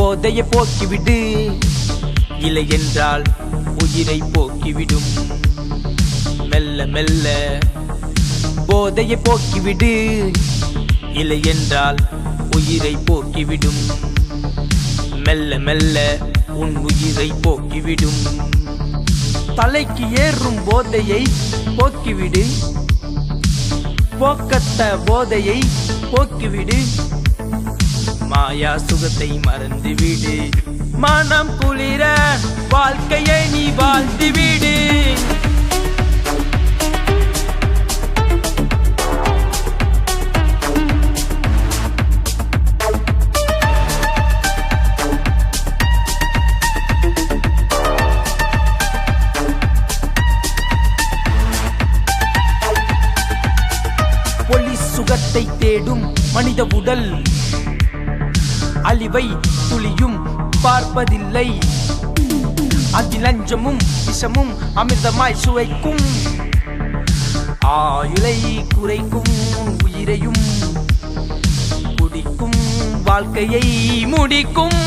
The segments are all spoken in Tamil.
போதையை போக்கிவிடு, இல்லை என்றால் உயிரை போக்கிவிடும். மெல்ல மெல்ல போதையை போக்கிவிடு, இல்லை என்றால் உயிரை போக்கிவிடும். மெல்ல மெல்ல உன் உயிரை போக்கிவிடும். தலைக்கு ஏறும் போதையை போக்கிவிடு, போக்கத்த போதையை போக்கிவிடு. மாயா சுகத்தை மறந்துவிடு, மனம் குளிர வாழ்க்கையை நீ வாழ்ந்துவிடு. போலீஸ் சுகத்தை தேடும் மனித உடல் அழிவை துளியும் பார்ப்பதில்லை. அதில் லஞ்சமும் விஷமும் அமிர்தமாய் சுவைக்கும். ஆயுளை குறைக்கும் உயிரையும் குடிக்கும், வாழ்க்கையை முடிக்கும்.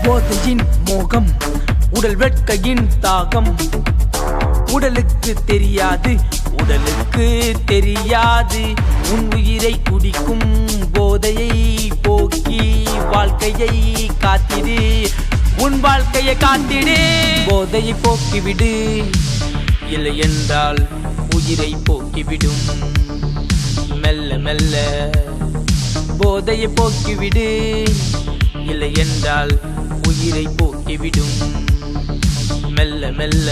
போதையின் மோகம், உடல் வெட்கையின் தாகம். உடலுக்கு தெரியாது, உடலுக்கு தெரியாது. உன் உயிரை குடிக்கும் போதையை போக்கி வாழ்க்கையை காத்திடு, உன் வாழ்க்கையை காத்திடு. போதையை போக்கிவிடு, இல்லை என்றால் உயிரை போக்கிவிடும். மெல்ல மெல்ல போதையை போக்கிவிடு, இல்லை என்றால் உயிரை போக்கிவிடும். மெல்ல மெல்ல